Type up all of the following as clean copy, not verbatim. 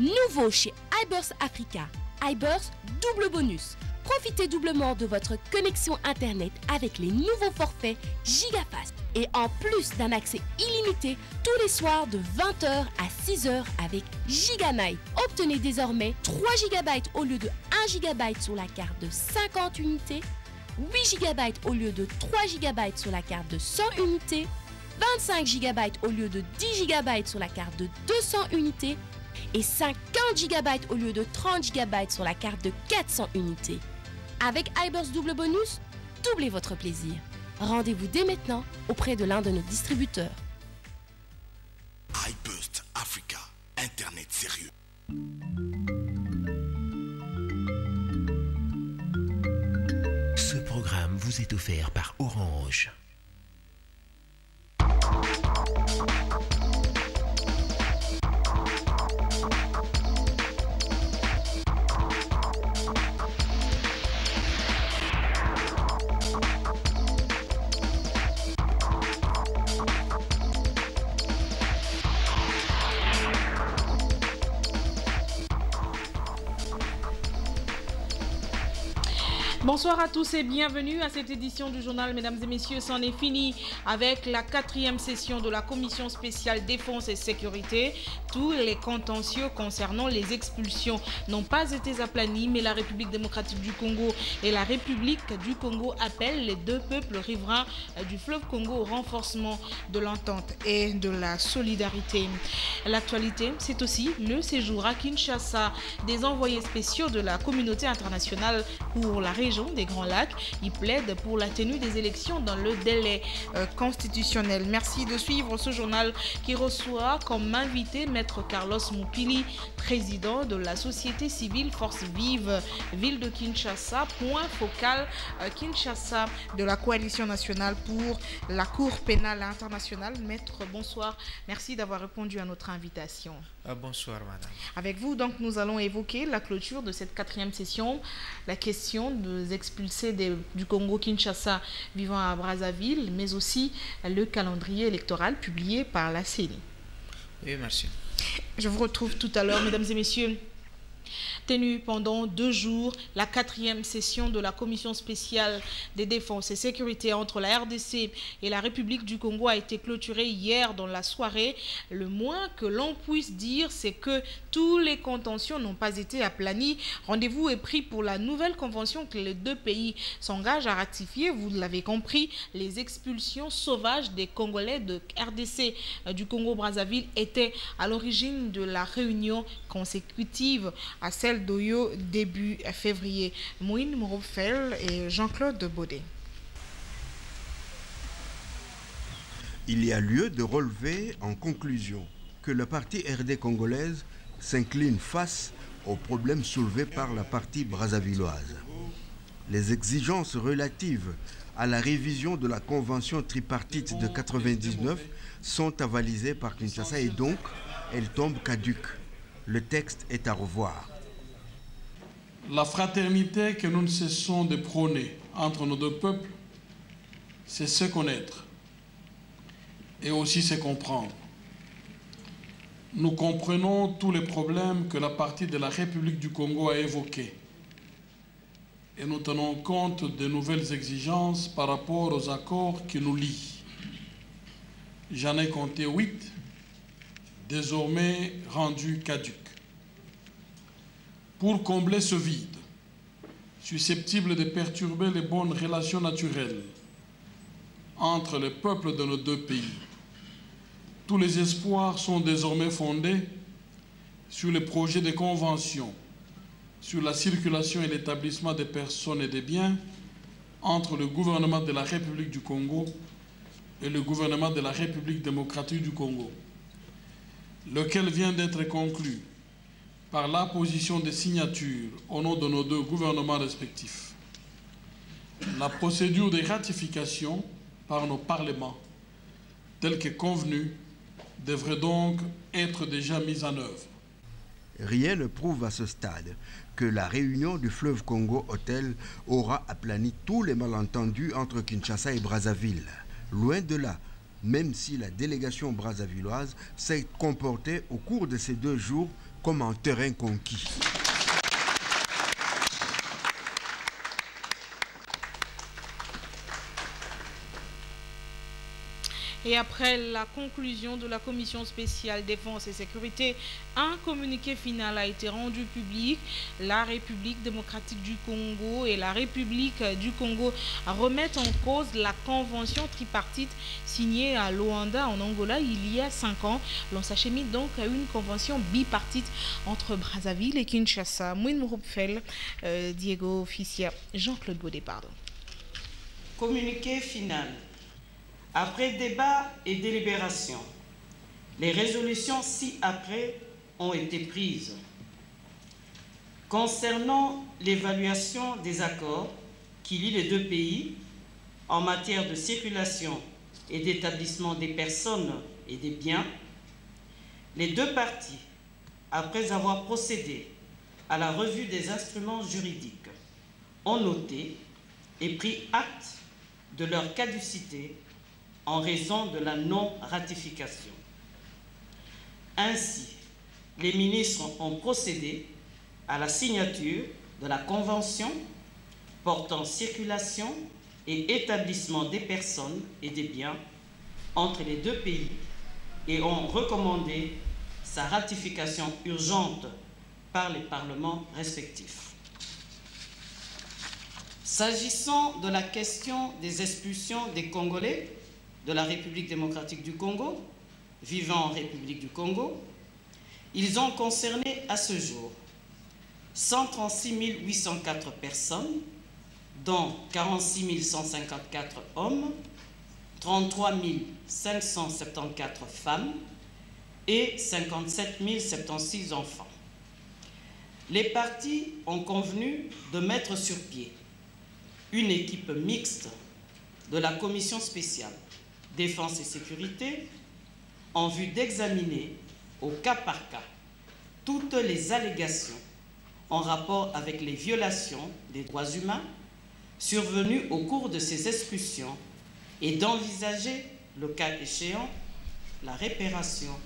Nouveau chez iBurst Africa, iBurst double bonus. Profitez doublement de votre connexion Internet avec les nouveaux forfaits GigaFast. Et en plus d'un accès illimité tous les soirs de 20h à 6h avec GigaNight. Obtenez désormais 3 GB au lieu de 1 GB sur la carte de 50 unités, 8 GB au lieu de 3 GB sur la carte de 100 unités, 25 GB au lieu de 10 GB sur la carte de 200 unités et 50 GB au lieu de 30 GB sur la carte de 400 unités. Avec iBurst double bonus, doublez votre plaisir. Rendez-vous dès maintenant auprès de l'un de nos distributeurs. iBurst Africa, Internet sérieux. Ce programme vous est offert par Orange. Bonsoir à tous et bienvenue à cette édition du journal. Mesdames et messieurs, c'en est fini avec la 4e session de la commission spéciale défense et sécurité. Tous les contentieux concernant les expulsions n'ont pas été aplanis, mais la République démocratique du Congo et la République du Congo appellent les deux peuples riverains du fleuve Congo au renforcement de l'entente et de la solidarité. L'actualité, c'est aussi le séjour à Kinshasa des envoyés spéciaux de la communauté internationale pour la région des Grands Lacs. Ils plaident pour la tenue des élections dans le délai constitutionnel. Merci de suivre ce journal qui reçoit comme invité Maître Carlos Moupili, président de la société civile Force Vive, ville de Kinshasa, point focal Kinshasa de la coalition nationale pour la Cour pénale internationale. Maître, bonsoir. Merci d'avoir répondu à notre invitation. Bonsoir, madame. Avec vous, donc, nous allons évoquer la clôture de cette 4e session, la question des expulsés du Congo-Kinshasa vivant à Brazzaville, mais aussi le calendrier électoral publié par la CENI. Oui, merci. Je vous retrouve tout à l'heure, mesdames et messieurs. Tenue pendant 2 jours, la 4e session de la commission spéciale des défenses et sécurité entre la RDC et la République du Congo a été clôturée hier dans la soirée. Le moins que l'on puisse dire, c'est que tous les contentieux n'ont pas été aplanis. Rendez-vous est pris pour la nouvelle convention que les deux pays s'engagent à ratifier. Vous l'avez compris, les expulsions sauvages des Congolais de RDC du Congo-Brazzaville étaient à l'origine de la réunion consécutive à celle d'Oyo début février. Moïne Mourofel et Jean-Claude Baudet. Il y a lieu de relever en conclusion que la partie RD congolaise s'incline face aux problèmes soulevés par la partie brazzavilloise. Les exigences relatives à la révision de la convention tripartite de 1999 sont avalisées par Kinshasa et donc elles tombent caduques. Le texte est à revoir. La fraternité que nous ne cessons de prôner entre nos deux peuples, c'est se connaître et aussi se comprendre. Nous comprenons tous les problèmes que la partie de la République du Congo a évoqués et nous tenons compte de nouvelles exigences par rapport aux accords qui nous lient. J'en ai compté 8, désormais rendus caducs. Pour combler ce vide, susceptible de perturber les bonnes relations naturelles entre les peuples de nos deux pays, tous les espoirs sont désormais fondés sur les projets de convention sur la circulation et l'établissement des personnes et des biens entre le gouvernement de la République du Congo et le gouvernement de la République démocratique du Congo, lequel vient d'être conclu par l'apposition des signatures au nom de nos deux gouvernements respectifs. La procédure de ratification par nos parlements, telle que convenue, devrait donc être déjà mise en œuvre. Rien ne prouve à ce stade que la réunion du fleuve Congo-Hôtel aura aplani tous les malentendus entre Kinshasa et Brazzaville. Loin de là, même si la délégation brazzavilloise s'est comportée au cours de ces 2 jours comme en terrain conquis. Et après la conclusion de la commission spéciale défense et sécurité, un communiqué final a été rendu public. La République démocratique du Congo et la République du Congo remettent en cause la convention tripartite signée à Luanda en Angola il y a 5 ans. L'on s'achemine donc à une convention bipartite entre Brazzaville et Kinshasa. Mouine Mourupfel, Diego Officia, Jean-Claude Baudet, pardon. Communiqué final. Après débat et délibération, les résolutions ci-après ont été prises. Concernant l'évaluation des accords qui lient les deux pays en matière de circulation et d'établissement des personnes et des biens, les deux parties, après avoir procédé à la revue des instruments juridiques, ont noté et pris acte de leur caducité en raison de la non-ratification. Ainsi, les ministres ont procédé à la signature de la Convention portant circulation et établissement des personnes et des biens entre les deux pays et ont recommandé sa ratification urgente par les parlements respectifs. S'agissant de la question des expulsions des Congolais de la République démocratique du Congo, vivant en République du Congo, ils ont concerné à ce jour 136 804 personnes, dont 46 154 hommes, 33 574 femmes et 57 076 enfants. Les partis ont convenu de mettre sur pied une équipe mixte de la commission spéciale Défense et sécurité, en vue d'examiner au cas par cas toutes les allégations en rapport avec les violations des droits humains survenues au cours de ces expulsions et d'envisager, le cas échéant, la réparation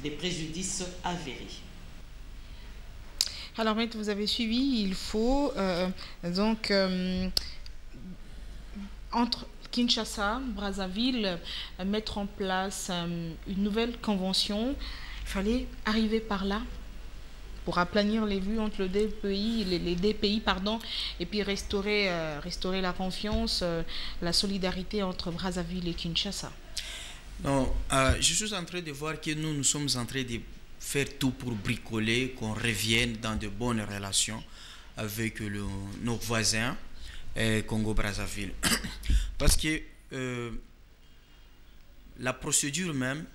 des préjudices avérés. Alors, maître, vous avez suivi, il faut entre Kinshasa, Brazzaville, mettre en place une nouvelle convention. Il fallait arriver par là pour aplanir les vues entre les deux pays, et puis restaurer la confiance, la solidarité entre Brazzaville et Kinshasa. Non, je suis en train de voir que nous sommes en train de faire tout pour bricoler, qu'on revienne dans de bonnes relations avec nos voisins. Congo-Brazzaville. Parce que la procédure même,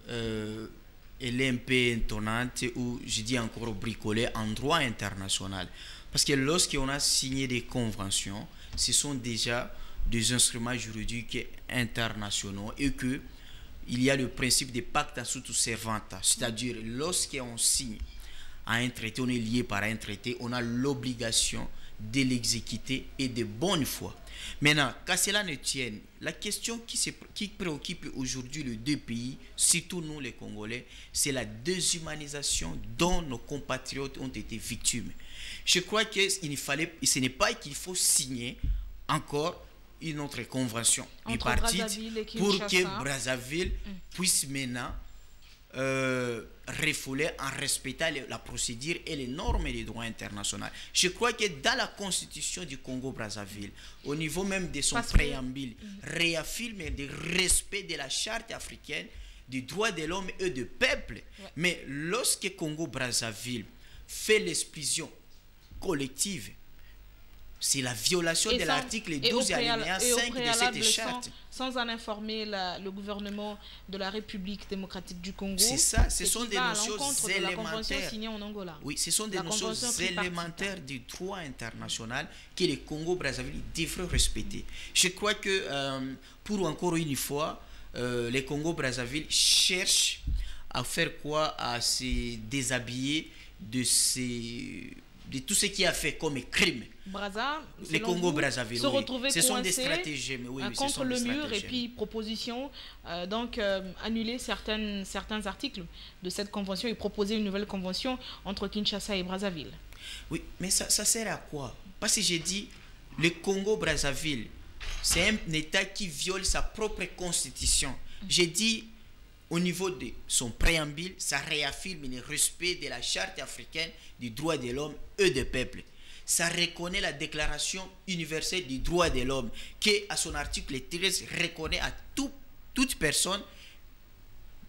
elle est un peu étonnante, ou je dis encore bricolée en droit international. Parce que lorsqu'on a signé des conventions, ce sont déjà des instruments juridiques internationaux et que il y a le principe des pacta sunt servanda, c'est-à-dire lorsqu'on signe à un traité, on est lié par un traité, on a l'obligation de l'exécuter et de bonne foi. Maintenant, qu'à cela ne tienne, la question qui préoccupe aujourd'hui les deux pays, surtout nous les Congolais, c'est la déshumanisation dont nos compatriotes ont été victimes. Je crois que ce n'est pas qu'il faut signer encore une autre convention bipartite pour que Brazzaville puisse maintenant refouler en respectant la procédure et les normes et les droits internationaux. Je crois que dans la constitution du Congo-Brazzaville, au niveau même de son préambule, réaffirme le respect de la charte africaine des droits de l'homme et du peuple. Ouais. Mais lorsque Congo-Brazzaville fait l'expulsion collective, c'est la violation de l'article 12 alinéa 5 de cette charte. Sans en informer le gouvernement de la République démocratique du Congo. C'est ça, ce sont des notions élémentaires. En Angola. Oui, ce sont des notions élémentaires du droit international que le Congo-Brazzaville devrait respecter. Je crois que, pour encore une fois, le Congo-Brazzaville cherche à faire quoi? À se déshabiller de ces de tout ce qu'il a fait comme crime. Les Congo-Brazzaville, se retrouver ce sont des coincés stratégies, mais oui, contre le mur et puis proposition annuler certains articles de cette convention et proposer une nouvelle convention entre Kinshasa et Brazzaville. Oui, mais ça sert à quoi? Parce que j'ai dit, le Congo-Brazzaville, c'est un État qui viole sa propre constitution. J'ai dit, au niveau de son préambule, ça réaffirme le respect de la Charte africaine des droits de l'homme et des peuples. Ça reconnaît la Déclaration universelle des droits de l'homme, qui, à son article 13, reconnaît à toute personne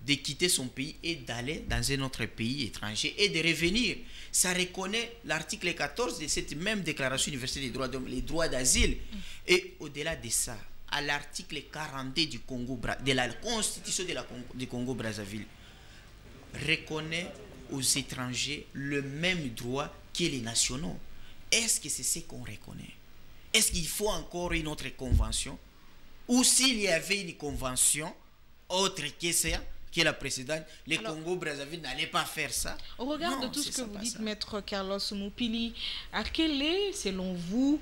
de quitter son pays et d'aller dans un autre pays étranger et de revenir. Ça reconnaît l'article 14 de cette même Déclaration universelle des droits de l'homme, les droits d'asile. Et au-delà de ça, à l'article 42 du Congo, de la Constitution du Congo-Brazzaville, reconnaît aux étrangers le même droit que les nationaux. Est-ce que c'est ce qu'on reconnaît? Est-ce qu'il faut encore une autre convention? Ou s'il y avait une convention autre que ça, que la précédente, le Congo-Brazzaville n'allait pas faire ça? Au regard de tout ce que vous dites, Maître Carlos Moupili, quelle est, selon vous,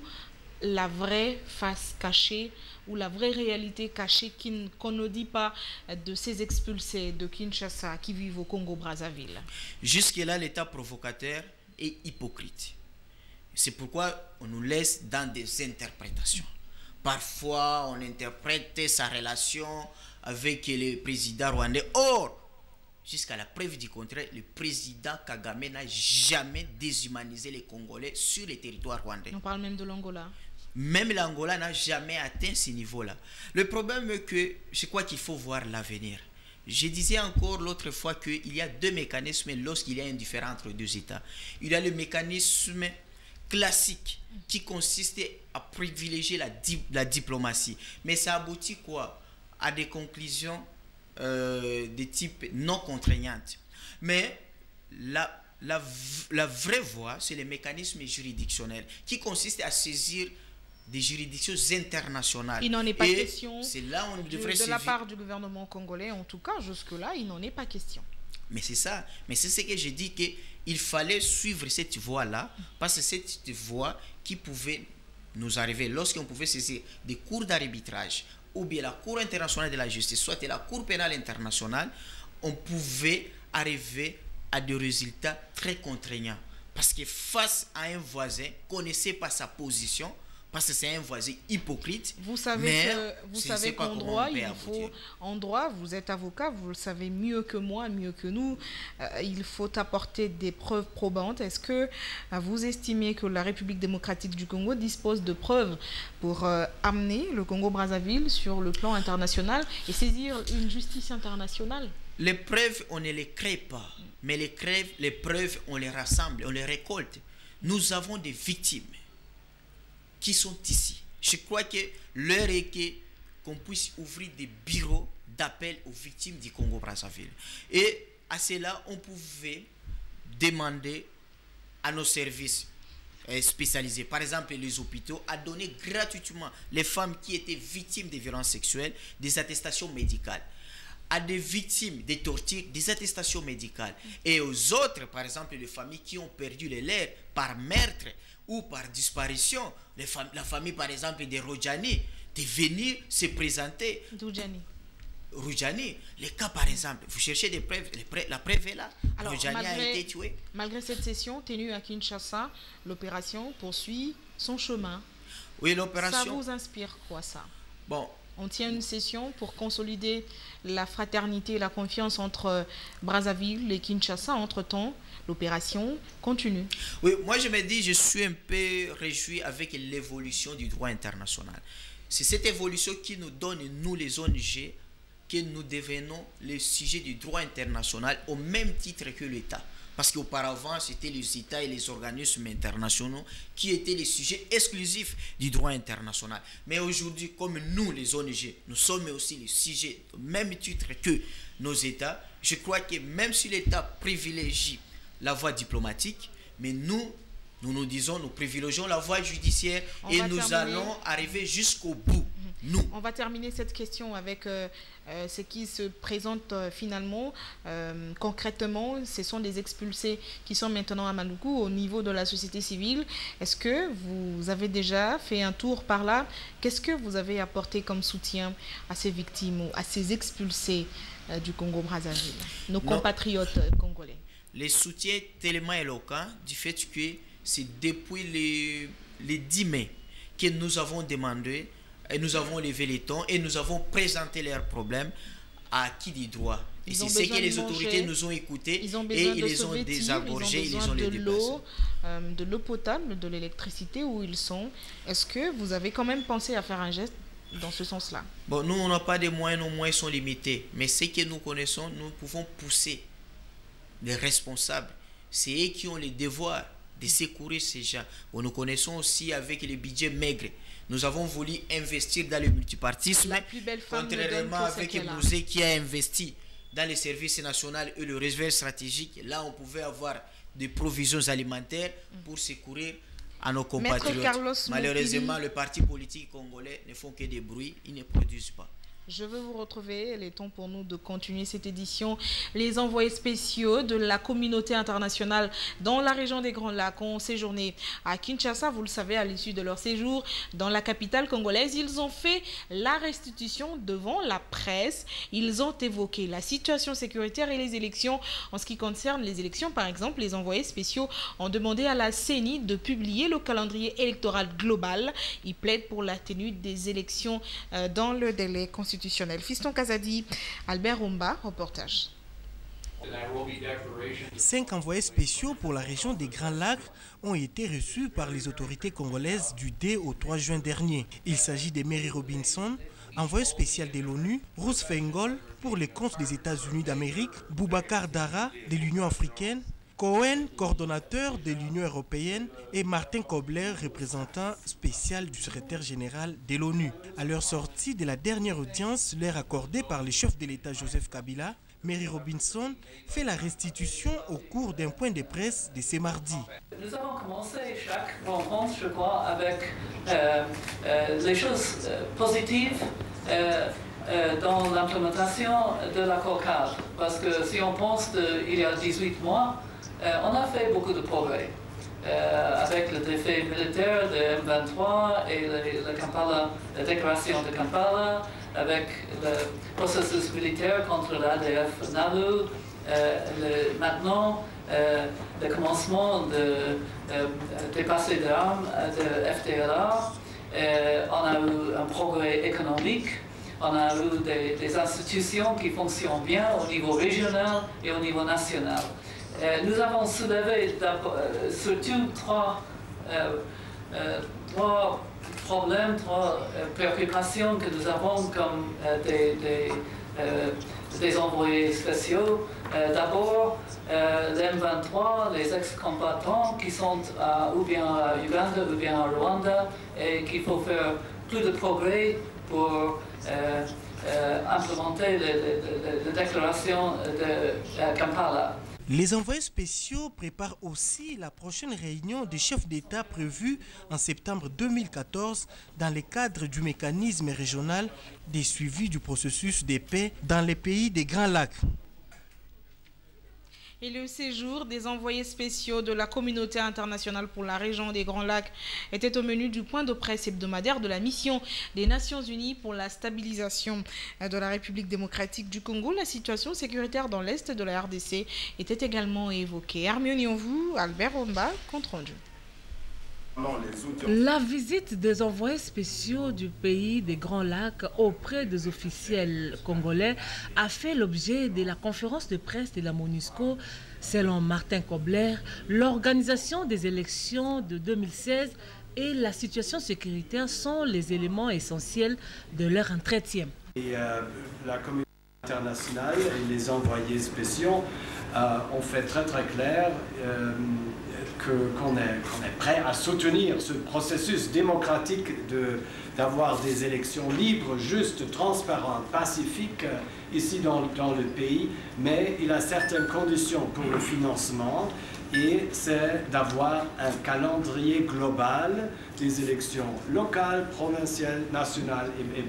la vraie face cachée ou la vraie réalité cachée qu'on ne dit pas de ces expulsés de Kinshasa qui vivent au Congo-Brazzaville? Jusque-là, l'État provocateur est hypocrite. C'est pourquoi on nous laisse dans des interprétations. Parfois, on interprète sa relation avec le président rwandais. Or, jusqu'à la preuve du contraire, le président Kagame n'a jamais déshumanisé les Congolais sur le territoire rwandais. On parle même de l'Angola. Même l'Angola n'a jamais atteint ce niveau-là. Le problème est que je crois qu'il faut voir l'avenir. Je disais encore l'autre fois qu'il y a deux mécanismes lorsqu'il y a un différend entre deux États. Il y a le mécanisme classique qui consiste à privilégier la diplomatie. Mais ça aboutit quoi? À des conclusions de type non contraignantes. Mais la vraie voie, c'est le mécanisme juridictionnel qui consiste à saisir des juridictions internationales. Il n'en est pas question là où on devrait de la part du gouvernement congolais. En tout cas, jusque-là, il n'en est pas question. Mais c'est ça. Mais c'est ce que j'ai dit, qu'il fallait suivre cette voie-là, parce que c'est cette voie qui pouvait nous arriver lorsqu'on pouvait saisir des cours d'arbitrage ou bien la Cour internationale de la justice, soit la Cour pénale internationale, on pouvait arriver à des résultats très contraignants. Parce que face à un voisin, connaissez pas sa position, parce que c'est un voisin hypocrite. Vous savez qu'en droit, en droit, vous êtes avocat, vous le savez mieux que moi, mieux que nous, il faut apporter des preuves probantes. Est-ce que vous estimez que la République démocratique du Congo dispose de preuves pour amener le Congo-Brazzaville sur le plan international et saisir une justice internationale? Les preuves, on ne les crée pas, mais les preuves, on les rassemble, on les récolte. Nous avons des victimes qui sont ici. Je crois que l'heure est qu'on puisse ouvrir des bureaux d'appel aux victimes du Congo-Brazzaville. Et à cela, on pouvait demander à nos services spécialisés, par exemple les hôpitaux, à donner gratuitement les femmes qui étaient victimes de violences sexuelles des attestations médicales. À des victimes des tortures, des attestations médicales. Et aux autres, par exemple, les familles qui ont perdu les leurs par meurtre ou par disparition, la famille, par exemple, de Rojani, de venir se présenter. Rojani, les cas, par exemple, vous cherchez des preuves, la preuve est là. Alors, Rojani a été tué. Malgré cette session tenue à Kinshasa, l'opération poursuit son chemin. Oui, l'opération. Ça vous inspire quoi, ça? Bon. On tient une session pour consolider la fraternité et la confiance entre Brazzaville et Kinshasa. Entre-temps, l'opération continue. Oui, moi je me dis, je suis un peu réjoui avec l'évolution du droit international. C'est cette évolution qui nous donne, nous les ONG, que nous devenons le sujet du droit international au même titre que l'État. Parce qu'auparavant, c'était les États et les organismes internationaux qui étaient les sujets exclusifs du droit international. Mais aujourd'hui, comme nous, les ONG, nous sommes aussi les sujets au même titre que nos États. Je crois que même si l'État privilégie la voie diplomatique, mais nous disons, nous privilégions la voie judiciaire et nous allons arriver jusqu'au bout. nous. On va terminer cette question avec ce qui se présente finalement concrètement. Ce sont des expulsés qui sont maintenant à Maluku au niveau de la société civile. Est-ce que vous avez déjà fait un tour par là? Qu'est-ce que vous avez apporté comme soutien à ces victimes ou à ces expulsés du Congo-Brazzaville, nos compatriotes congolais? Les soutiens tellement éloquents du fait que c'est depuis les 10 mai que nous avons demandé et nous avons levé les tons et nous avons présenté leurs problèmes à qui des droits. Et c'est ce que les autorités nous ont écoutés et ils les ont désengorgés, ils les ont déplacés. De l'eau potable, de l'électricité où ils sont. Est-ce que vous avez quand même pensé à faire un geste dans ce sens-là? Bon, nous, on n'a pas de moyens, nos moyens sont limités. Mais ce que nous connaissons, nous pouvons pousser les responsables. C'est eux qui ont le devoir de secourir ces gens. Bon, nous connaissons aussi avec les budgets maigres. Nous avons voulu investir dans le multipartisme, contrairement avec Mouzé qui a investi dans les services nationaux et le réserve stratégique. Là, on pouvait avoir des provisions alimentaires pour secourir à nos compatriotes. Malheureusement, le parti politique congolais ne font que des bruits, ils ne produisent pas. Je veux vous retrouver. Il est temps pour nous de continuer cette édition. Les envoyés spéciaux de la communauté internationale dans la région des Grands Lacs ont séjourné à Kinshasa. Vous le savez, à l'issue de leur séjour dans la capitale congolaise, ils ont fait la restitution devant la presse. Ils ont évoqué la situation sécuritaire et les élections. En ce qui concerne les élections, par exemple, les envoyés spéciaux ont demandé à la CENI de publier le calendrier électoral global. Ils plaident pour la tenue des élections dans le délai constitutionnel. Fiston Kazadi, Albert Omba, reportage. 5 envoyés spéciaux pour la région des Grands Lacs ont été reçus par les autorités congolaises du 2 au 3 juin dernier. Il s'agit de Mary Robinson, envoyé spécial de l'ONU, Ruth Feingold pour les comptes des États-Unis d'Amérique, Boubacar Dara de l'Union africaine, Cohen, coordonnateur de l'Union européenne, et Martin Kobler, représentant spécial du secrétaire général de l'ONU. À leur sortie de la dernière audience leur accordée par le chef de l'État Joseph Kabila, Mary Robinson fait la restitution au cours d'un point de presse de ce mardi. Nous avons commencé chaque rencontre, je crois, avec les choses positives dans l'implémentation de l'accord cadre. Parce que si on pense qu'il y a 18 mois, on a fait beaucoup de progrès avec le défi militaire de M23 et la déclaration de Kampala, avec le processus militaire contre l'ADF NALU, maintenant le commencement des passés d'armes de FDLR. On a eu un progrès économique, on a eu des institutions qui fonctionnent bien au niveau régional et au niveau national. Nous avons soulevé surtout trois problèmes, 3 préoccupations que nous avons comme des envoyés spéciaux. D'abord, l'M23, les ex-combattants qui sont ou bien à Uganda ou bien à Rwanda et qu'il faut faire plus de progrès pour implémenter la déclaration de Kampala. Les envoyés spéciaux préparent aussi la prochaine réunion des chefs d'État prévue en septembre 2014 dans le cadre du mécanisme régional des suivis du processus de paix dans les pays des Grands Lacs. Et le séjour des envoyés spéciaux de la communauté internationale pour la région des Grands Lacs était au menu du point de presse hebdomadaire de la mission des Nations Unies pour la stabilisation de la République démocratique du Congo. La situation sécuritaire dans l'est de la RDC était également évoquée. Hermione Onvou, Albert Omba, compte rendu. La visite des envoyés spéciaux du pays des Grands Lacs auprès des officiels congolais a fait l'objet de la conférence de presse de la MONUSCO. Selon Martin Kobler, l'organisation des élections de 2016 et la situation sécuritaire sont les éléments essentiels de leur entretien. La communauté internationale et les envoyés spéciaux ont fait très clair qu'on est prêt à soutenir ce processus démocratique d'avoir des élections libres, justes, transparentes, pacifiques ici dans le pays, mais il y a certaines conditions pour le financement et c'est d'avoir un calendrier global des élections locales, provinciales, nationales et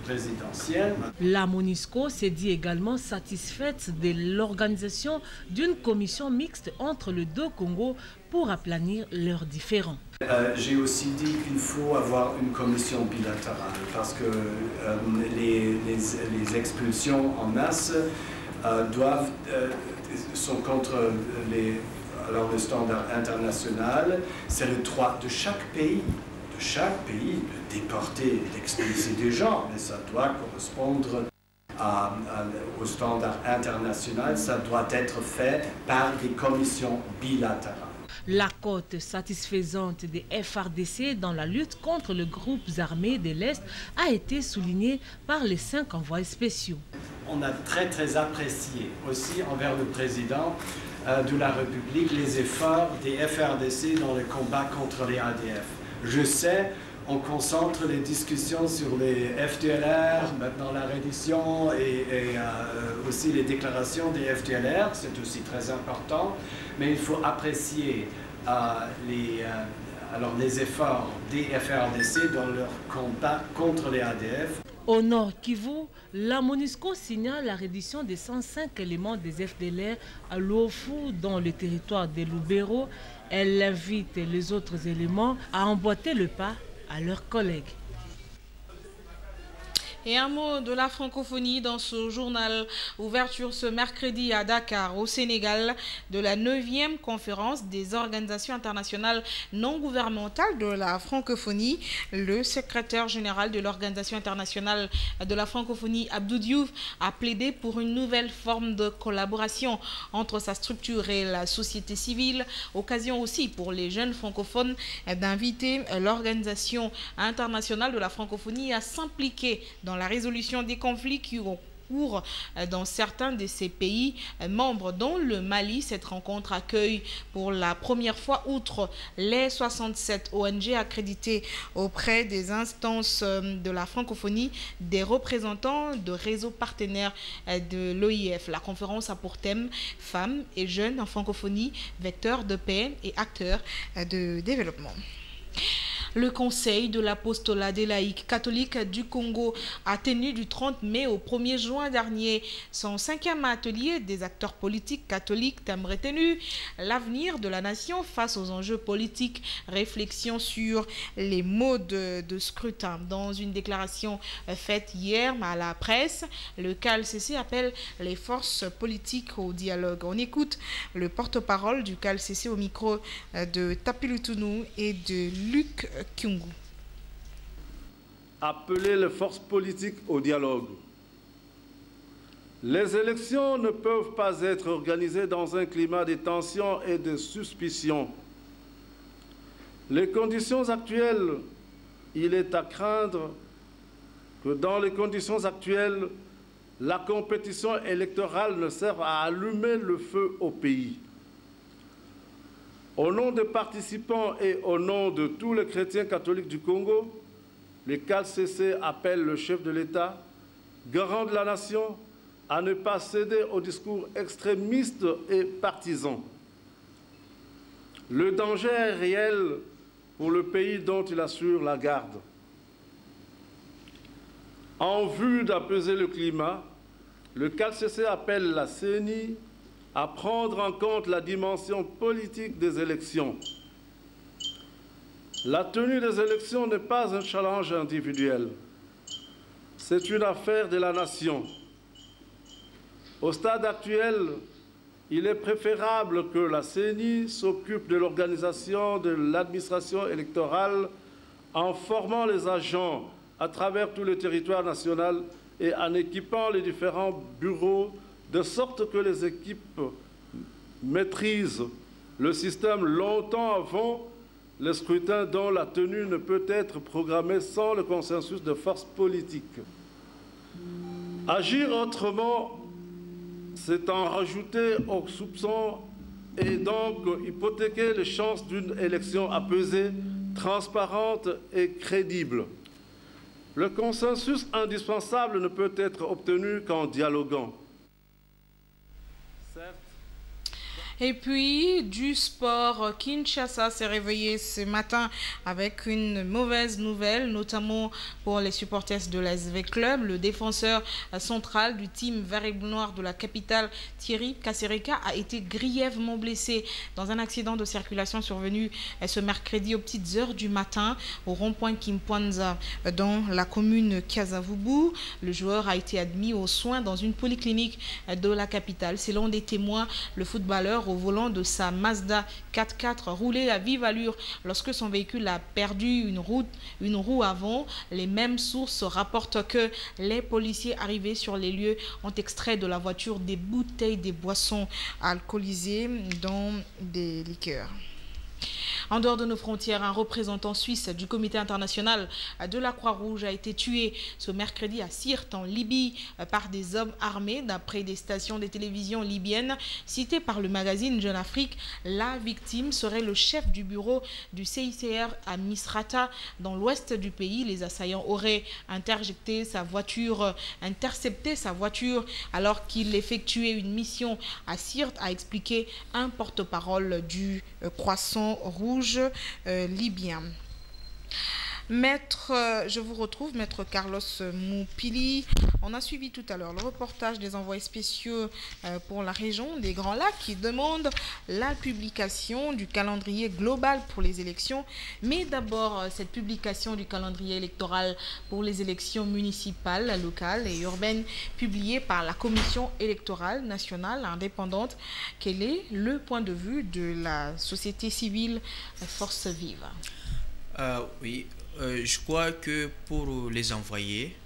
présidentielles. La MONUSCO s'est dit également satisfaite de l'organisation d'une commission mixte entre les deux Congos pour aplanir leurs différends. J'ai aussi dit qu'il faut avoir une commission bilatérale parce que les expulsions en masse sont contre le standard international. C'est le droit de chaque pays de déporter, d'expulser des gens, mais ça doit correspondre au standard international. Ça doit être fait par des commissions bilatérales. La cote satisfaisante des FARDC dans la lutte contre les groupes armés de l'Est a été soulignée par les 5 envoyés spéciaux. On a très apprécié aussi envers le président de la République les efforts des FARDC dans le combat contre les ADF. Je sais, on concentre les discussions sur les FDLR, maintenant la reddition et aussi les déclarations des FDLR, c'est aussi très important, mais il faut apprécier les efforts des FARDC dans leur combat contre les ADF. Au Nord Kivu, la MONUSCO signale la reddition des 105 éléments des FDLR à Luofu dans le territoire de Lubero. Elle invite les autres éléments à emboîter le pas à leurs collègues. Et un mot de la francophonie dans ce journal. Ouverture ce mercredi à Dakar, au Sénégal, de la 9e conférence des organisations internationales non gouvernementales de la francophonie. Le secrétaire général de l'Organisation internationale de la francophonie, Abdou Diouf, a plaidé pour une nouvelle forme de collaboration entre sa structure et la société civile. Occasion aussi pour les jeunes francophones d'inviter l'Organisation internationale de la francophonie à s'impliquer dans la résolution des conflits qui ont cours dans certains de ces pays membres, dont le Mali. Cette rencontre accueille pour la première fois, outre les 67 ONG accréditées auprès des instances de la francophonie, des représentants de réseaux partenaires de l'OIF. La conférence a pour thème « Femmes et jeunes en francophonie, vecteurs de paix et acteurs de développement ». Le Conseil de l'apostolat des laïcs catholiques du Congo a tenu du 30 mai au 1er juin dernier son 5e atelier des acteurs politiques catholiques, thème retenu l'avenir de la nation face aux enjeux politiques, réflexion sur les modes de scrutin. Dans une déclaration faite hier à la presse, le KLCC appelle les forces politiques au dialogue. On écoute le porte-parole du KLCC au micro de Tapilutunu et de Luc Kyungu. Appeler les forces politiques au dialogue. Les élections ne peuvent pas être organisées dans un climat de tension et de suspicion. Les conditions actuelles, il est à craindre que dans les conditions actuelles, la compétition électorale ne serve à allumer le feu au pays. Au nom des participants et au nom de tous les chrétiens catholiques du Congo, les KLCC appellent le chef de l'État, garant de la nation, à ne pas céder aux discours extrémistes et partisans. Le danger est réel pour le pays dont il assure la garde. En vue d'apaiser le climat, le KLCC appelle la CENI à prendre en compte la dimension politique des élections. La tenue des élections n'est pas un challenge individuel. C'est une affaire de la nation. Au stade actuel, il est préférable que la CENI s'occupe de l'organisation de l'administration électorale en formant les agents à travers tout le territoire national et en équipant les différents bureaux de sorte que les équipes maîtrisent le système longtemps avant le scrutin dont la tenue ne peut être programmée sans le consensus de forces politiques. Agir autrement, c'est en rajouter aux soupçons et donc hypothéquer les chances d'une élection apaisée, transparente et crédible. Le consensus indispensable ne peut être obtenu qu'en dialoguant. Et puis, du sport, Kinshasa s'est réveillé ce matin avec une mauvaise nouvelle, notamment pour les supporters de l'ASV Club. Le défenseur central du team vert et noir de la capitale, Thierry Kasereka, a été grièvement blessé dans un accident de circulation survenu ce mercredi aux petites heures du matin au rond-point Kimpwanza dans la commune Kasavubu. Le joueur a été admis aux soins dans une polyclinique de la capitale. Selon des témoins, le footballeur au volant de sa Mazda 4x4 roulait à vive allure lorsque son véhicule a perdu une roue avant. Les mêmes sources rapportent que les policiers arrivés sur les lieux ont extrait de la voiture des bouteilles des boissons alcoolisées dont des liqueurs. En dehors de nos frontières, un représentant suisse du comité international de la Croix-Rouge a été tué ce mercredi à Sirte, en Libye, par des hommes armés. D'après des stations de télévision libyennes citées par le magazine Jeune Afrique, la victime serait le chef du bureau du CICR à Misrata, dans l'ouest du pays. Les assaillants auraient intercepté sa voiture alors qu'il effectuait une mission à Sirte, a expliqué un porte-parole du Croissant Rouge libyen. Maître, je vous retrouve, Maître Carlos Moupili. On a suivi tout à l'heure le reportage des envoyés spéciaux pour la région des Grands Lacs qui demandent la publication du calendrier global pour les élections. Mais d'abord, cette publication du calendrier électoral pour les élections municipales, locales et urbaines publiée par la Commission électorale nationale indépendante. Quel est le point de vue de la société civile Force Vive? Oui. Je crois que pour les envoyés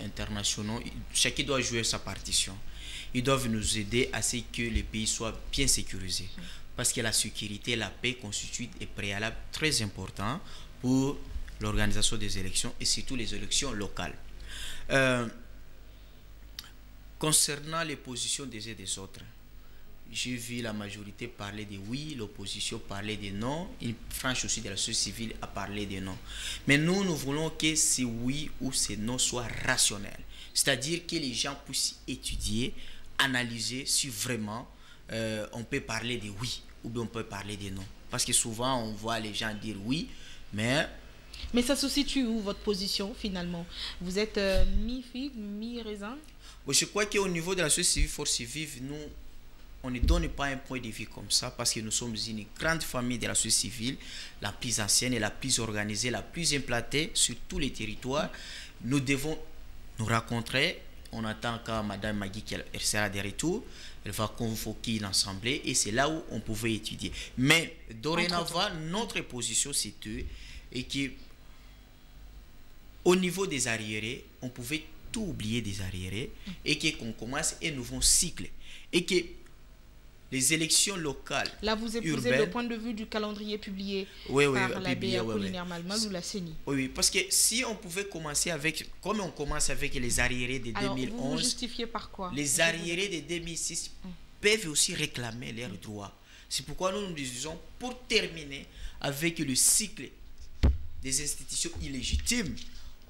internationaux, chacun doit jouer sa partition. Ils doivent nous aider à ce que le pays soit bien sécurisé. Parce que la sécurité et la paix constituent des préalables très importants pour l'organisation des élections et surtout les élections locales. Concernant les positions des uns et des autres, j'ai vu la majorité parler de oui, l'opposition parler de non, une frange aussi de la société civile a parlé de non. Mais nous voulons que ces oui ou ces non soient rationnels. C'est-à-dire que les gens puissent étudier, analyser si vraiment on peut parler de oui ou bien on peut parler de non. Parce que souvent on voit les gens dire oui, mais ça se situe où votre position finalement? Vous êtes mi-figue, mi-raisin? Je crois qu'au niveau de la société civile, Force Vive, nous, on ne donne pas un point de vue comme ça parce que nous sommes une grande famille de la société civile, la plus ancienne et la plus organisée, la plus implantée sur tous les territoires. Nous devons nous rencontrer. On attend quand Mme Magui elle sera de retour. Elle va convoquer l'Assemblée et c'est là où on pouvait étudier. Mais dorénavant, notre position c'était et que au niveau des arriérés, on pouvait tout oublier des arriérés et qu'on commence un nouveau cycle et que les élections locales. Là, vous épousez urbaines, le point de vue du calendrier publié par la BA Apollinaire Malmal ou la CENI. Oui, parce que si on pouvait commencer avec, comme on commence avec les arriérés de 2011, vous justifiez par quoi? Les arriérés de 2006 peuvent aussi réclamer leurs droits. C'est pourquoi nous disons, pour terminer avec le cycle des institutions illégitimes,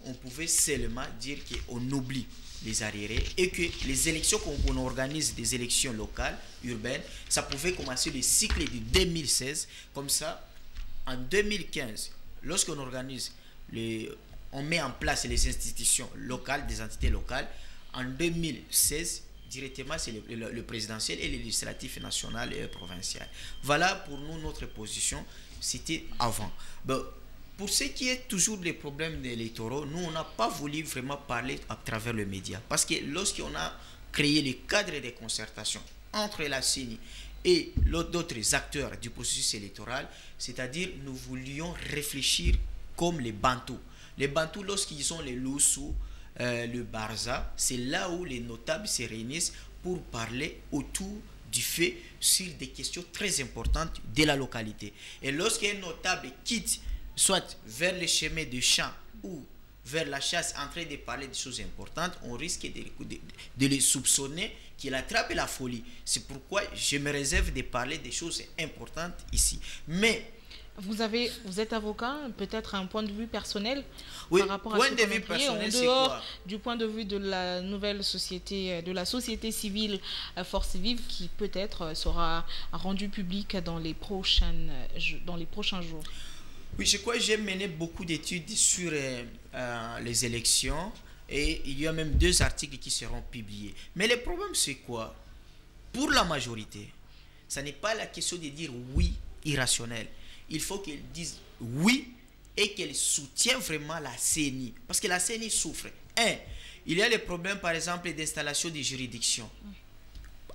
on pouvait seulement dire qu'on oublie les arriérés et que les élections qu'on organise, des élections locales, urbaines, ça pouvait commencer le cycle de 2016. Comme ça, en 2015, lorsqu'on organise, on met en place les institutions locales, des entités locales, en 2016, directement, c'est le présidentiel et le législatif national et provincial. Voilà pour nous notre position, c'était avant. Bon, pour ce qui est toujours des problèmes électoraux, nous, on n'a pas voulu vraiment parler à travers le média. Parce que lorsqu'on a créé le cadre de concertation entre la CENI et d'autres acteurs du processus électoral, c'est-à-dire nous voulions réfléchir comme les Bantous. Les Bantous, lorsqu'ils ont les Loussou, le Barza, c'est là où les notables se réunissent pour parler autour du fait sur des questions très importantes de la localité. Et lorsqu'un notable quitte soit vers le chemin de champ ou vers la chasse en train de parler de choses importantes, on risque de les soupçonner qu'il attrape la folie. C'est pourquoi je me réserve de parler des choses importantes ici. Mais Vous êtes avocat, peut-être un point de vue personnel oui, par rapport point à ce de vue personnel, en dehors du point de vue de la nouvelle société, de la société civile Force Vive, qui peut-être sera rendue publique dans les prochains jours. Oui, je crois que j'ai mené beaucoup d'études sur les élections et il y a même 2 articles qui seront publiés. Mais le problème, c'est quoi? Pour la majorité, ce n'est pas la question de dire oui irrationnel. Il faut qu'elle dise oui et qu'elle soutienne vraiment la CENI. Parce que la CENI souffre. Il y a les problèmes, par exemple, d'installation des juridictions.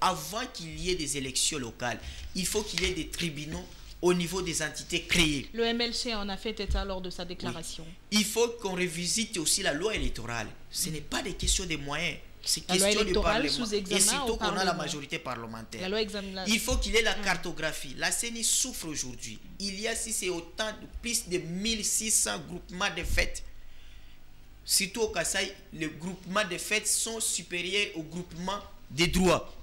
Avant qu'il y ait des élections locales, il faut qu'il y ait des tribunaux au niveau des entités créées. Le MLC en a fait état lors de sa déclaration. Oui. Il faut qu'on revisite aussi la loi électorale. Ce n'est pas des questions de moyens. C'est question du Parlement. Et surtout qu'on a la majorité parlementaire. Il faut qu'il y ait la cartographie. La CENI souffre aujourd'hui. Il y a, si c'est autant, plus de 1600 groupements de fêtes. Surtout au Kasaï, les groupements de fêtes sont supérieurs aux groupements des droits.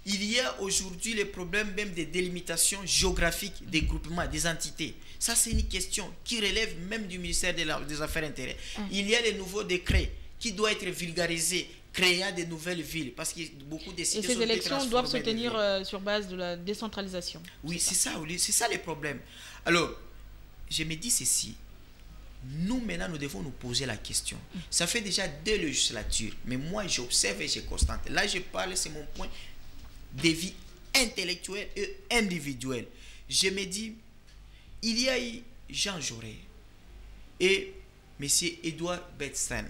Il y a aujourd'hui le problème même de délimitation géographique des groupements, des entités. Ça, c'est une question qui relève même du ministère des Affaires intérieures. Il y a les nouveaux décrets qui doivent être vulgarisés, créant de nouvelles villes, parce que beaucoup de cités. Et ces élections doivent se tenir sur base de la décentralisation. Oui, c'est ça le problème. Alors, je me dis ceci. Nous, maintenant, nous devons nous poser la question. Ça fait déjà 2 législatures, mais moi, j'observe et je constate. Là, je parle, c'est mon point de vie intellectuelle et individuelle. Je me dis, il y a eu Jean Jaurès et M. Edouard Bernstein,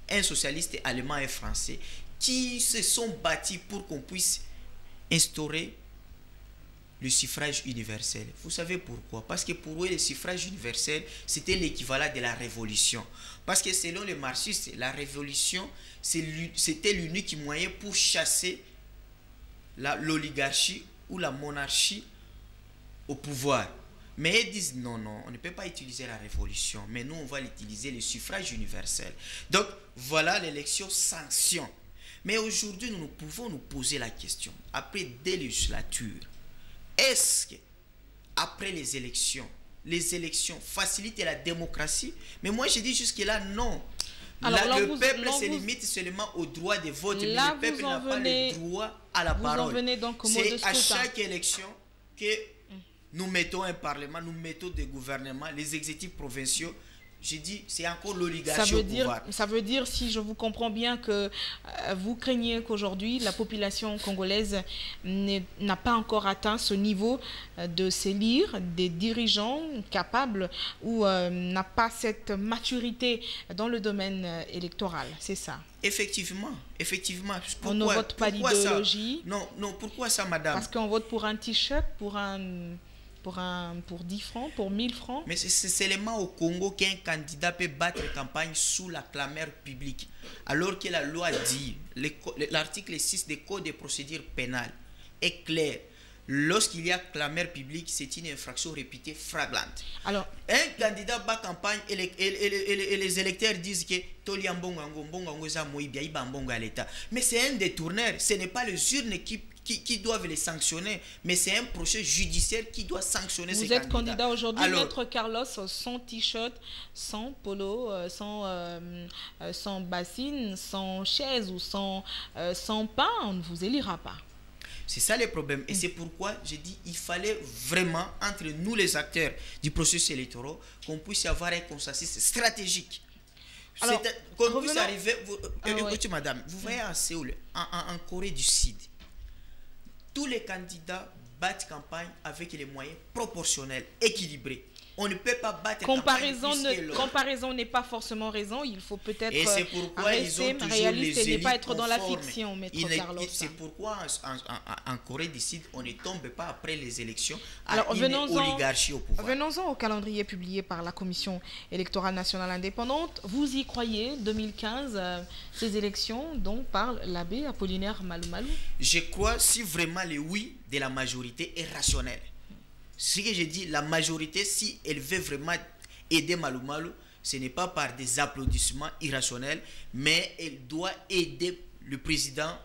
un socialiste allemand et français, qui se sont battus pour qu'on puisse instaurer le suffrage universel. Vous savez pourquoi? Parce que pour eux, le suffrage universel, c'était l'équivalent de la révolution. Parce que selon les marxistes, la révolution, c'était l'unique moyen pour chasser l'oligarchie ou la monarchie au pouvoir. Mais ils disent non, on ne peut pas utiliser la révolution, mais nous on va l'utiliser, le suffrage universel. Donc voilà l'élection sanction. Mais aujourd'hui nous pouvons nous poser la question, après 2 législatures, est-ce que après les élections facilitent la démocratie? Mais moi je dis jusque-là non. Alors, le peuple se limite seulement au droit de vote, mais le peuple n'a pas le droit à la parole. C'est à chaque élection que nous mettons un parlement, nous mettons des gouvernements, les exécutifs provinciaux. J'ai dit, c'est encore l'oligarchie au pouvoir. Ça veut dire, si je vous comprends bien, que vous craignez qu'aujourd'hui, la population congolaise n'a pas encore atteint ce niveau de s'élire des dirigeants capables ou n'a pas cette maturité dans le domaine électoral. C'est ça? Effectivement. Pourquoi, on ne vote pas d'idéologie. Non, pourquoi ça, madame? Parce qu'on vote pour un t-shirt, pour 10 francs, pour 1000 francs. Mais c'est seulement au Congo qu'un candidat peut battre campagne sous la clameur publique. Alors que la loi dit, l'article 6 du Code de procédure pénale est clair. Lorsqu'il y a clameur publique, c'est une infraction réputée flagrante. Alors, un candidat bat campagne et les électeurs disent que mais c'est un détourneur. Ce n'est pas les urnes qui doivent les sanctionner, mais c'est un procès judiciaire qui doit sanctionner ces candidats. Vous êtes candidat aujourd'hui, Maître Carlos, sans t-shirt, sans polo, sans bassine, sans chaise ou sans pain, on ne vous élira pas. C'est ça le problème. Et c'est pourquoi j'ai dit qu'il fallait vraiment, entre nous les acteurs du processus électoral, qu'on puisse avoir un consensus stratégique. Qu'on puisse arriver... Écoutez, madame, vous voyez en Séoul, en Corée du Sud, tous les candidats battent campagne avec les moyens proportionnels, équilibrés. On ne peut pas battre comparaison n'est pas forcément raison. Il faut peut-être rester réaliste et ne pas être dans la fiction, Maître Carlos. C'est pourquoi en Corée du Sud, on ne tombe pas après les élections à une oligarchie au pouvoir. Venons-en au calendrier publié par la Commission électorale nationale indépendante. Vous y croyez, 2015, ces élections dont parle l'abbé Apollinaire Malumalu? Je crois, si vraiment le oui de la majorité est rationnel. Ce que j'ai dit, la majorité, si elle veut vraiment aider Malumalu, ce n'est pas par des applaudissements irrationnels, mais elle doit aider le président,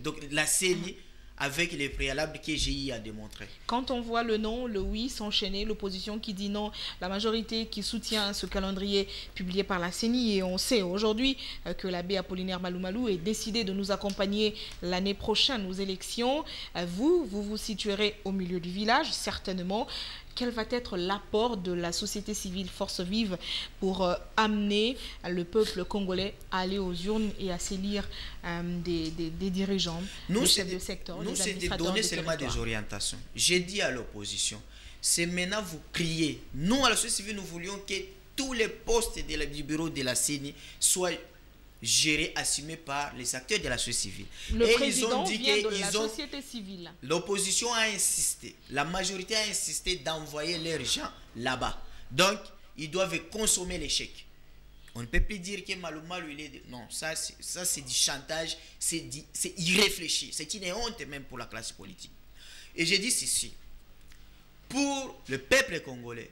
donc la CENI, avec les préalables que j'ai à démontrer. Quand on voit le non, le oui s'enchaîner, l'opposition qui dit non, la majorité qui soutient ce calendrier publié par la CENI, et on sait aujourd'hui que l'abbé Apollinaire Malou est décidé de nous accompagner l'année prochaine aux élections. Vous vous situerez au milieu du village, certainement. Quel va être l'apport de la société civile Force Vive pour amener le peuple congolais à aller aux urnes et à s'élire des dirigeants, des chefs de secteur, nous, c'est de donner seulement des orientations. J'ai dit à l'opposition, c'est maintenant vous criez. Nous, à la société civile, nous voulions que tous les postes du bureau de la CENI soient gérés, assumés par les acteurs de la société civile. Le président vient de la société civile. L'opposition a insisté, la majorité a insisté d'envoyer leurs gens là-bas. Donc, ils doivent consommer les chèques. On ne peut plus dire que Malou il est... Non, ça c'est du chantage, c'est irréfléchi. C'est une honte même pour la classe politique. Et j'ai dit ceci. Pour le peuple congolais,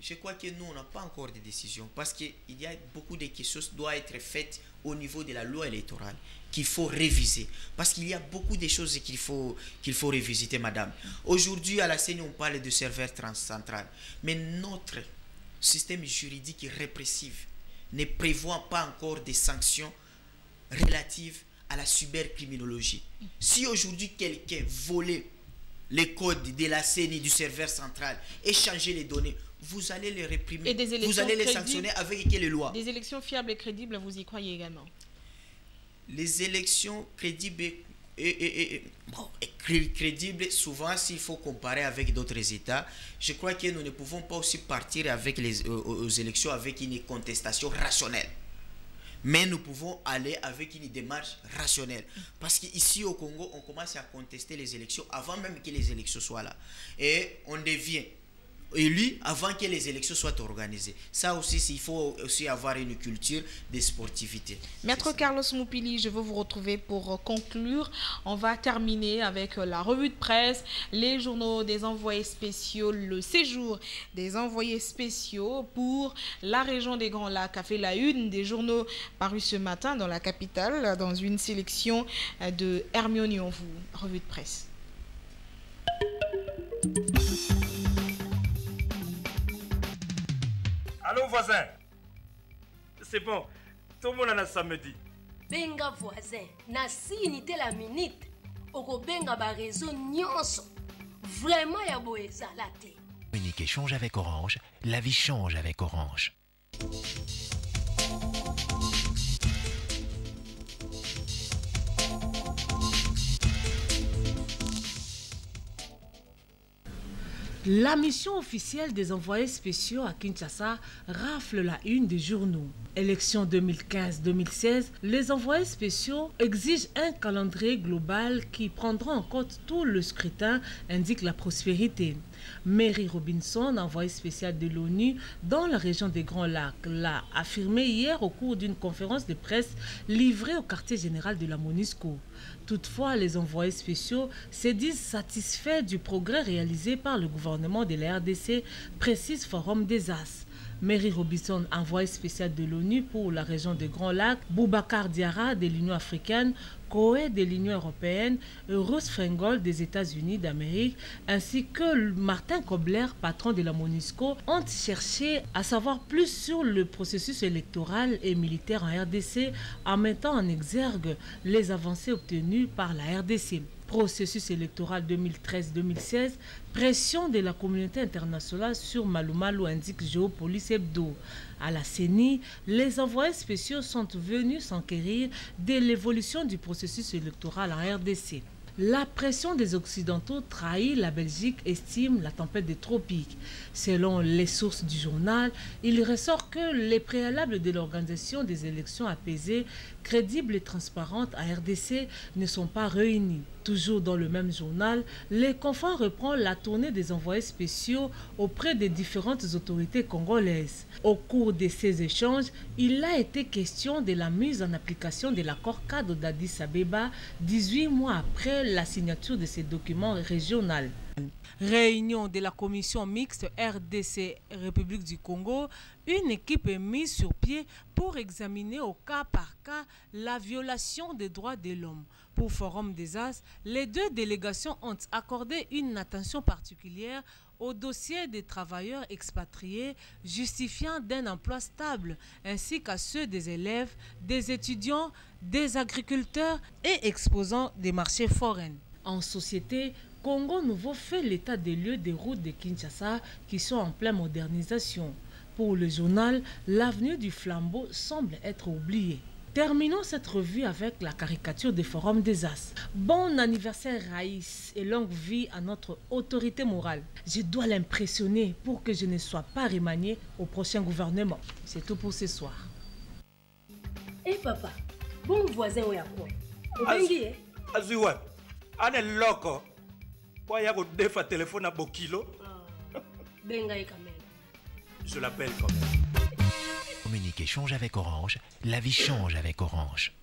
je crois que nous, on n'a pas encore de décisions parce qu'il y a beaucoup de questions qui doivent être faites au niveau de la loi électorale qu'il faut réviser. Parce qu'il y a beaucoup de choses qu'il faut révisiter, madame. Aujourd'hui, à la CENI, on parle de serveur transcentral. Mais notre système juridique répressif ne prévoit pas encore des sanctions relatives à la cybercriminologie. Si aujourd'hui, quelqu'un volait les codes de la CENI, du serveur central, et changer les données, vous allez les réprimer, vous allez les sanctionner avec quelle loi? Des élections fiables et crédibles, vous y croyez également? Les élections crédibles crédibles, souvent s'il faut comparer avec d'autres États, je crois que nous ne pouvons pas aussi partir avec aux élections avec une contestation rationnelle. Mais nous pouvons aller avec une démarche rationnelle. Parce qu'ici au Congo, on commence à contester les élections avant même que les élections soient là. Et on devient élu avant que les élections soient organisées. Ça aussi, il faut aussi avoir une culture de sportivité. Maître Carlos Moupili, je veux vous retrouver pour conclure. On va terminer avec la revue de presse, les journaux des envoyés spéciaux, le séjour des envoyés spéciaux pour la région des Grands Lacs a fait la une des journaux parus ce matin dans la capitale, dans une sélection de Hermione Onvou. Revue de presse. Allô voisin, c'est bon, tout le monde en a samedi. Benga voisin, na si unité la minute, oko benga ba réseau nyonso. Vraiment ya boeza la té. Communiquer change avec Orange, la vie change avec Orange. La mission officielle des envoyés spéciaux à Kinshasa rafle la une des journaux. Élection 2015-2016, les envoyés spéciaux exigent un calendrier global qui prendra en compte tout le scrutin, indique la prospérité. Mary Robinson, envoyée spéciale de l'ONU dans la région des Grands Lacs, l'a affirmé hier au cours d'une conférence de presse livrée au quartier général de la MONUSCO. Toutefois, les envoyés spéciaux se disent satisfaits du progrès réalisé par le gouvernement de la RDC, précise Forum des As. Mary Robinson, envoyée spéciale de l'ONU pour la région des Grands Lacs, Boubacar Diarra de l'Union africaine, Koé de l'Union européenne, Russ Feingold des États-Unis d'Amérique, ainsi que Martin Kobler, patron de la MONUSCO, ont cherché à savoir plus sur le processus électoral et militaire en RDC en mettant en exergue les avancées obtenues par la RDC. Processus électoral 2013-2016, pression de la communauté internationale sur Malou Malou, indique Géopolis Hebdo. À la CENI, les envoyés spéciaux sont venus s'enquérir de l'évolution du processus électoral en RDC. La pression des Occidentaux trahit la Belgique, estime la tempête des tropiques. Selon les sources du journal, il ressort que les préalables de l'organisation des élections apaisées, crédibles et transparentes à RDC ne sont pas réunis. Toujours dans le même journal, les confrères reprend la tournée des envoyés spéciaux auprès des différentes autorités congolaises. Au cours de ces échanges, il a été question de la mise en application de l'accord cadre d'Addis Abeba 18 mois après la signature de ces documents régionaux. Réunion de la commission mixte RDC République du Congo, une équipe est mise sur pied pour examiner au cas par cas la violation des droits de l'homme. Pour Forum des As, les deux délégations ont accordé une attention particulière au dossier des travailleurs expatriés justifiant d'un emploi stable, ainsi qu'à ceux des élèves, des étudiants, des agriculteurs et exposants des marchés forains. En société, Congo Nouveau fait l'état des lieux des routes de Kinshasa qui sont en pleine modernisation. Pour le journal, l'avenue du flambeau semble être oubliée. Terminons cette revue avec la caricature des Forums des As. Bon anniversaire Raïs et longue vie à notre autorité morale. Je dois l'impressionner pour que je ne sois pas remanié au prochain gouvernement. C'est tout pour ce soir. Eh papa, bon voisin ou y'a quoi? Aziwa, ane loko. Pourquoi y'a un téléphone à Bokilo? Bengaï quand même. Je l'appelle quand même. Communiquer change avec Orange, la vie change avec Orange.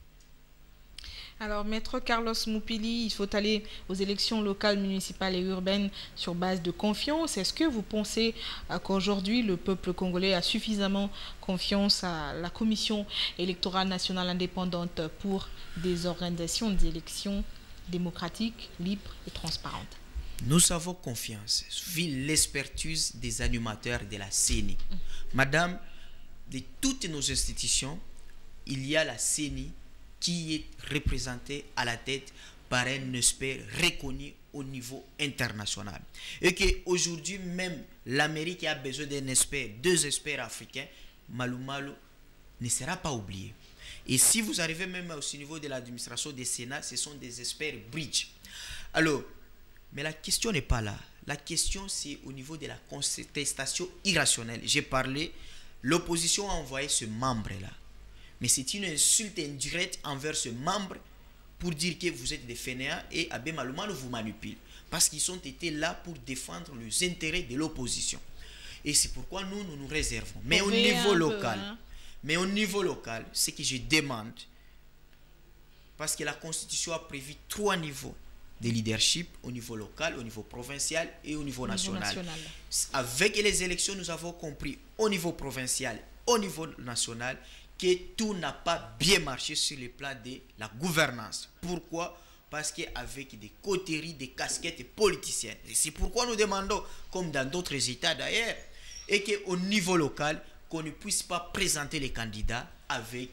Alors, Maître Carlos Moupili, il faut aller aux élections locales, municipales et urbaines sur base de confiance. Est-ce que vous pensez qu'aujourd'hui, le peuple congolais a suffisamment confiance à la Commission électorale nationale indépendante pour des organisations d'élections démocratiques, libres et transparentes? Nous avons confiance, vu l'expertise des animateurs de la CENI. Madame, de toutes nos institutions, il y a la CENI qui est représentée à la tête par un expert reconnu au niveau international. Et qu'aujourd'hui, même l'Amérique a besoin d'un expert, deux experts africains, Malou Malou ne sera pas oublié. Et si vous arrivez même au niveau de l'administration des Sénats, ce sont des experts bridge. Alors, mais la question n'est pas là. La question, c'est au niveau de la contestation irrationnelle. J'ai parlé, l'opposition a envoyé ce membre-là. Mais c'est une insulte indirecte envers ce membre pour dire que vous êtes des fainéants et Abbé Malouman vous manipule. Parce qu'ils ont été là pour défendre les intérêts de l'opposition. Et c'est pourquoi nous réservons. Mais au niveau local, ce que je demande, parce que la Constitution a prévu 3 niveaux de leadership au niveau local, au niveau provincial et au niveau national. Avec les élections, nous avons compris au niveau provincial, au niveau national, que tout n'a pas bien marché sur le plan de la gouvernance. Pourquoi? Parce qu'avec des coteries, des casquettes politiciennes. Et c'est pourquoi nous demandons, comme dans d'autres États d'ailleurs, et qu'au niveau local, qu'on ne puisse pas présenter les candidats avec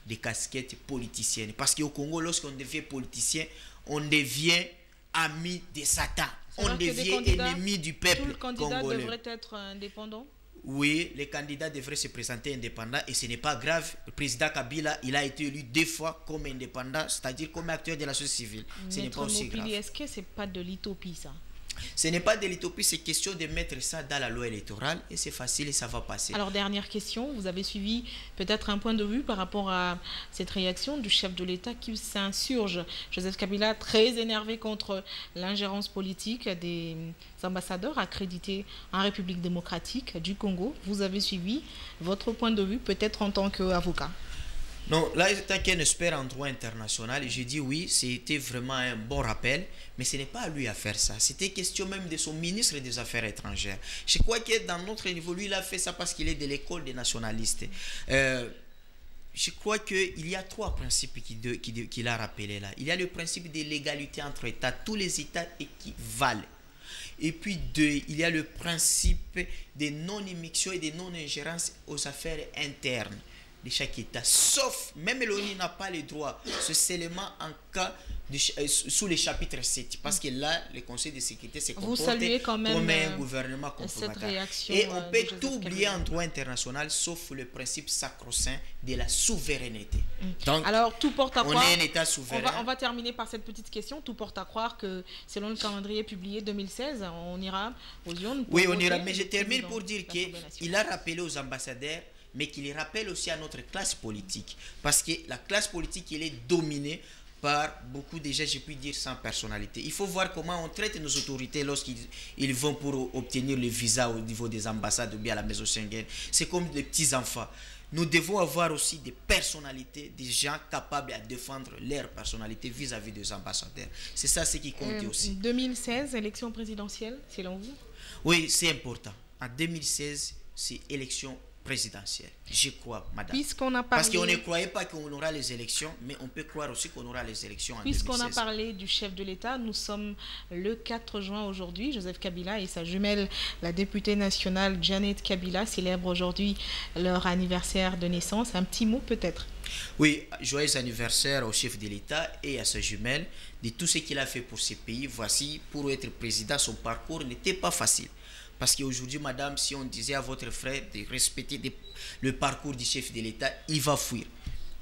des casquettes politiciennes. Parce qu'au Congo, lorsqu'on devient politicien, on devient ami de Satan. On devient ennemi du peuple congolais. Tout le candidat devrait être indépendant? Oui, les candidats devraient se présenter indépendants et ce n'est pas grave. Le président Kabila, il a été élu 2 fois comme indépendant, c'est-à-dire comme acteur de la société civile. Ce n'est pas aussi grave. Est-ce que ce n'est pas de l'utopie ça? Ce n'est pas de l'utopie, c'est question de mettre ça dans la loi électorale et c'est facile et ça va passer. Alors, dernière question, vous avez suivi peut-être un point de vue par rapport à cette réaction du chef de l'État qui s'insurge. Joseph Kabila, très énervé contre l'ingérence politique des ambassadeurs accrédités en République démocratique du Congo. Vous avez suivi votre point de vue peut-être en tant qu'avocat? Non, là, tant qu'un expert en droit international, j'ai dit oui, c'était vraiment un bon rappel, mais ce n'est pas à lui à faire ça. C'était question même de son ministre des Affaires étrangères. Je crois que dans notre niveau, lui, il a fait ça parce qu'il est de l'école des nationalistes. Je crois qu'il y a 3 principes qu'il a rappelés là. Il y a le principe de l'égalité entre États. Tous les États équivalent. Et puis 2, il y a le principe de non-émission et de non-ingérence aux affaires internes de chaque État, sauf, même l'ONU n'a pas le droit, c'est seulement en cas sous le chapitre 7, parce que là, le Conseil de sécurité s'est comporté comme un gouvernement compromettant. Et on peut tout oublier en droit international, sauf le principe sacro-saint de la souveraineté. Donc, alors, tout porte à croire, on est un État souverain. On va terminer par cette petite question. Tout porte à croire que, selon le calendrier publié 2016, on ira aux urnes. Oui, on ira, mais je termine pour dire qu'il a rappelé aux ambassadeurs, mais qu'il rappelle aussi à notre classe politique. Parce que la classe politique, elle est dominée par beaucoup déjà, je puis dire, sans personnalité. Il faut voir comment on traite nos autorités lorsqu'ils vont pour obtenir le visa au niveau des ambassades ou bien à la maison Schengen. C'est comme des petits-enfants. Nous devons avoir aussi des personnalités, des gens capables à défendre leur personnalité vis-à-vis des ambassadeurs. C'est ça ce qui compte aussi. 2016, élection présidentielle, selon vous? Oui, c'est important. En 2016, c'est élection présidentielle. Je crois, madame. Puisqu'on a parlé... Parce qu'on ne croyait pas qu'on aura les élections, mais on peut croire aussi qu'on aura les élections en 2016. Puisqu'on a parlé du chef de l'État, nous sommes le 4 juin aujourd'hui. Joseph Kabila et sa jumelle, la députée nationale Janet Kabila, célèbrent aujourd'hui leur anniversaire de naissance. Un petit mot peut-être? Oui, joyeux anniversaire au chef de l'État et à sa jumelle de tout ce qu'il a fait pour ce pays. Voici, pour être président, son parcours n'était pas facile. Parce qu'aujourd'hui, madame, si on disait à votre frère de respecter le parcours du chef de l'État, il va fuir.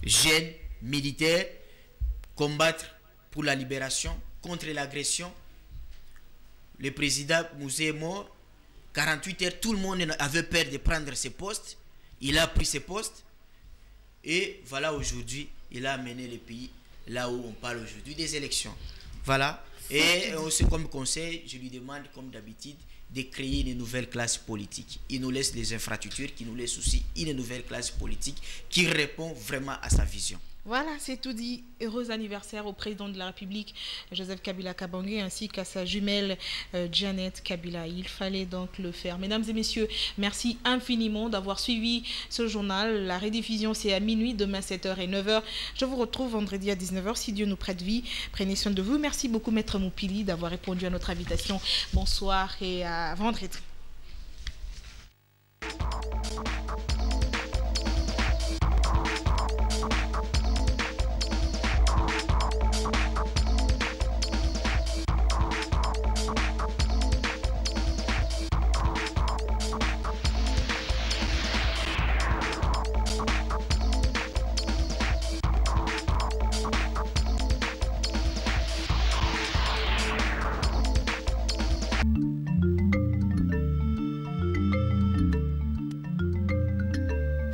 Jeune, militaire, combattre pour la libération, contre l'agression. Le président Mouzé est mort. 48 heures, tout le monde avait peur de prendre ses postes. Il a pris ses postes. Et voilà, aujourd'hui, il a amené le pays là où on parle aujourd'hui des élections. Voilà. Et aussi, comme conseil, je lui demande, comme d'habitude, de créer une nouvelle classe politique. Il nous laisse les infrastructures, qui nous laisse aussi une nouvelle classe politique qui répond vraiment à sa vision. Voilà, c'est tout dit. Heureux anniversaire au président de la République, Joseph Kabila Kabange, ainsi qu'à sa jumelle Janet Kabila. Il fallait donc le faire. Mesdames et messieurs, merci infiniment d'avoir suivi ce journal. La rediffusion, c'est à minuit, demain 7h et 9h. Je vous retrouve vendredi à 19h, si Dieu nous prête vie. Prenez soin de vous. Merci beaucoup, Maître Moupili, d'avoir répondu à notre invitation. Bonsoir et à vendredi.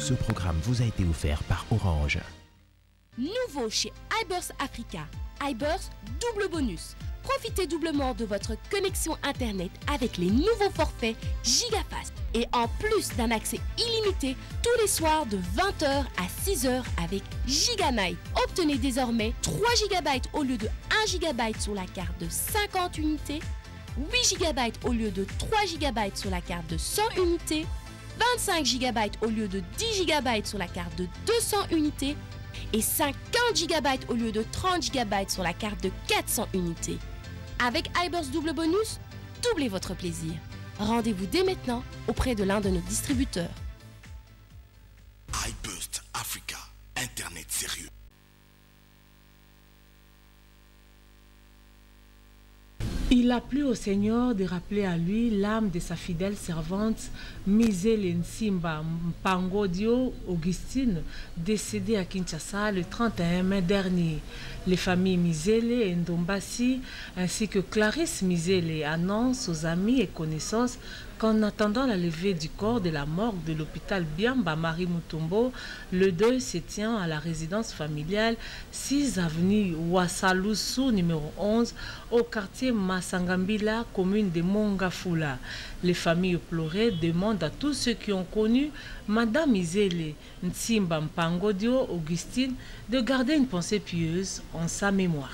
Ce programme vous a été offert par Orange. Nouveau chez iBurst Africa, iBurst double bonus. Profitez doublement de votre connexion Internet avec les nouveaux forfaits GigaFast. Et en plus d'un accès illimité tous les soirs de 20h à 6h avec GigaNight. Obtenez désormais 3 GB au lieu de 1 GB sur la carte de 50 unités, 8 GB au lieu de 3 GB sur la carte de 100 unités, 25 GB au lieu de 10 GB sur la carte de 200 unités et 50 GB au lieu de 30 GB sur la carte de 400 unités. Avec iBurst double bonus, doublez votre plaisir. Rendez-vous dès maintenant auprès de l'un de nos distributeurs. iBurst Africa, Internet sérieux. Il a plu au Seigneur de rappeler à lui l'âme de sa fidèle servante Mizele Nsimba Mpangodio Augustine, décédée à Kinshasa le 31 mai dernier. Les familles Mizele et Ndombasi ainsi que Clarisse Mizele annoncent aux amis et connaissances qu'en attendant la levée du corps de la morgue de l'hôpital Biamba Marie Mutombo, le deuil se tient à la résidence familiale 6 avenue Wassalusu numéro 11 au quartier Masangambila, commune de Mongafula. Les familles pleurées demandent à tous ceux qui ont connu Madame Mizele Nsimba Mpangodio Augustine de garder une pensée pieuse en sa mémoire.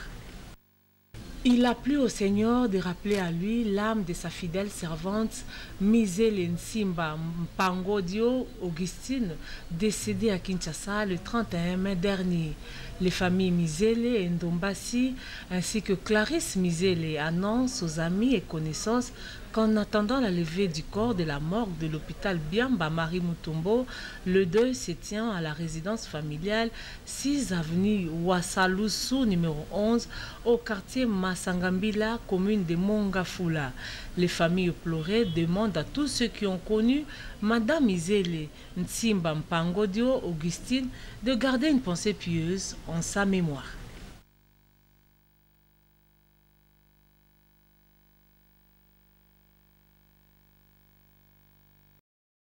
Il a plu au Seigneur de rappeler à lui l'âme de sa fidèle servante Mizele Nsimba Mpangodio Augustine, décédée à Kinshasa le 31 mai dernier. Les familles Mizele et Ndombasi ainsi que Clarisse Mizele annoncent aux amis et connaissances qu'en attendant la levée du corps de la morgue de l'hôpital Biamba Marie Mutombo, le deuil se tient à la résidence familiale 6 avenue Wassalusu numéro 11 au quartier Masangambila, commune de Mongafula. Les familles pleurées demandent à tous ceux qui ont connu Madame Mizele Nsimba Mpangodio Augustine de garder une pensée pieuse en sa mémoire.